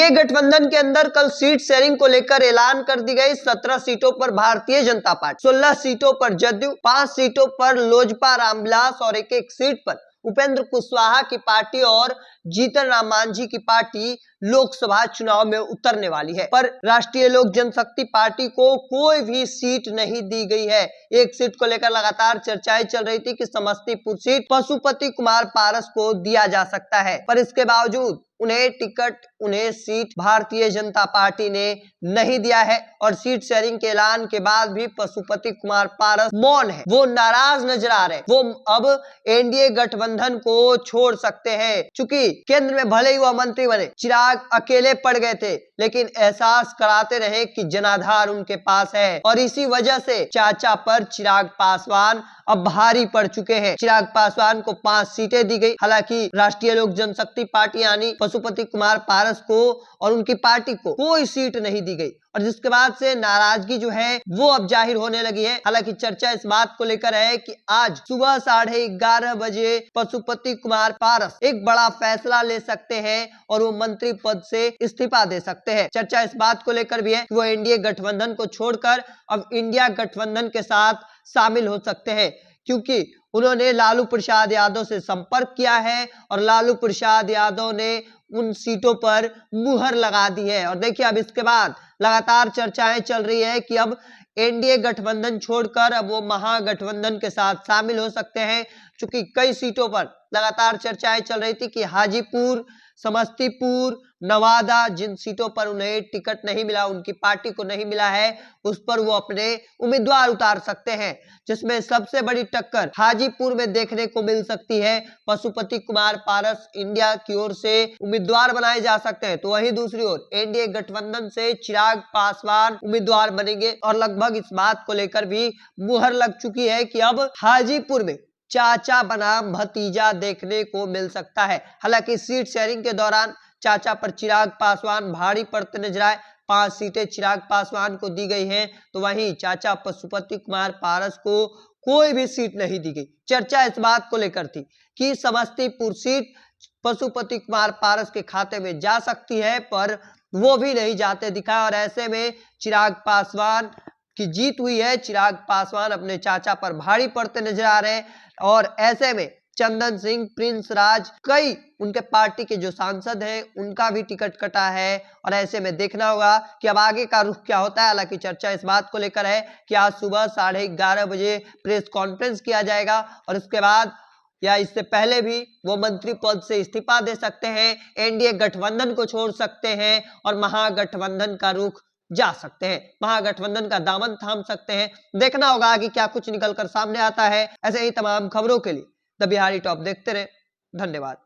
NDA गठबंधन के अंदर कल सीट शेयरिंग को लेकर ऐलान कर दी गई। 17 सीटों पर भारतीय जनता पार्टी, 16 सीटों पर जदयू, 5 सीटों पर लोजपा रामविलास और एक सीट पर उपेंद्र कुशवाहा की पार्टी और जीतन राम मांझी की पार्टी लोकसभा चुनाव में उतरने वाली है। पर राष्ट्रीय लोक जनशक्ति पार्टी को कोई भी सीट नहीं दी गई है। एक सीट को लेकर लगातार चर्चाएं चल रही थी कि समस्तीपुर सीट पशुपति कुमार पारस को दिया जा सकता है, पर इसके बावजूद उन्हें सीट भारतीय जनता पार्टी ने नहीं दिया है और सीट शेयरिंग के ऐलान के बाद भी पशुपति कुमार पारस मौन है, वो नाराज नजर आ रहे हैं। वो अब एनडीए गठबंधन को छोड़ सकते हैं, क्योंकि केंद्र में भले ही वह मंत्री बने, चिराग अकेले पड़ गए थे, लेकिन एहसास कराते रहे कि जनाधार उनके पास है और इसी वजह से चाचा पर चिराग पासवान अब भारी पड़ चुके हैं। चिराग पासवान को 5 सीटें दी गई। हालांकि राष्ट्रीय लोक जनशक्ति पार्टी यानी पशुपति कुमार पारस को और उनकी पार्टी को कोई सीट नहीं दी गई और जिसके बाद से नाराजगी जो है वो अब जाहिर होने लगी है। हालांकि चर्चा इस बात को लेकर है कि आज सुबह 11:30 बजे पशुपति कुमार पारस एक बड़ा फैसला ले सकते हैं और वो मंत्री पद से इस्तीफा दे सकते हैं। चर्चा इस बात को लेकर भी है कि वो एनडीए गठबंधन को छोड़कर अब इंडिया गठबंधन के साथ शामिल हो सकते हैं, क्योंकि उन्होंने लालू प्रसाद यादव से संपर्क किया है और लालू प्रसाद यादव ने उन सीटों पर मुहर लगा दी है। और देखिए अब इसके बाद लगातार चर्चाएं चल रही है कि अब एनडीए गठबंधन छोड़कर अब वो महागठबंधन के साथ शामिल हो सकते हैं, क्योंकि कई सीटों पर लगातार चर्चाएं चल रही थी कि हाजीपुर, समस्तीपुर, नवादा, जिन सीटों पर उन्हें टिकट नहीं मिला, उनकी पार्टी को नहीं मिला है, उस पर वो अपने उम्मीदवार उतार सकते हैं, जिसमें सबसे बड़ी टक्कर हाजीपुर में देखने को मिल सकती है। पशुपति कुमार पारस इंडिया की ओर से उम्मीदवार बनाए जा सकते हैं, तो वहीं दूसरी ओर एनडीए गठबंधन से चिराग पासवान उम्मीदवार बनेंगे और लगभग इस बात को लेकर भी मुहर लग चुकी है कि अब हाजीपुर में चाचा बनाम भतीजा देखने को मिल सकता है। हालांकि सीट शेयरिंग के दौरान चाचा पर चिराग पासवान भारी पड़ते नजर आए। 5 सीटें चिराग पासवान को दी गई हैं, तो वहीं चाचा पशुपति कुमार पारस को कोई भी सीट नहीं दी गई। चर्चा इस बात को लेकर थी कि समस्तीपुर सीट पशुपति कुमार पारस के खाते में जा सकती है, पर वो भी नहीं जाते दिखा और ऐसे में चिराग पासवान की जीत हुई है। चिराग पासवान अपने चाचा पर भारी पड़ते नजर आ रहे हैं और ऐसे में चंदन सिंह, प्रिंस राज, कई उनके पार्टी के जो सांसद हैं उनका भी टिकट कटा है और ऐसे में देखना होगा कि अब आगे का रुख क्या होता है। हालांकि चर्चा इस बात को लेकर है कि आज सुबह 11:30 बजे प्रेस कॉन्फ्रेंस किया जाएगा और इसके बाद या इससे पहले भी वो मंत्री पद से इस्तीफा दे सकते हैं, एनडीए गठबंधन को छोड़ सकते हैं और महागठबंधन का रुख जा सकते हैं, महागठबंधन का दामन थाम सकते हैं। देखना होगा कि क्या कुछ निकलकर सामने आता है। ऐसे ही तमाम खबरों के लिए द बिहारी टॉप देखते रहे। धन्यवाद।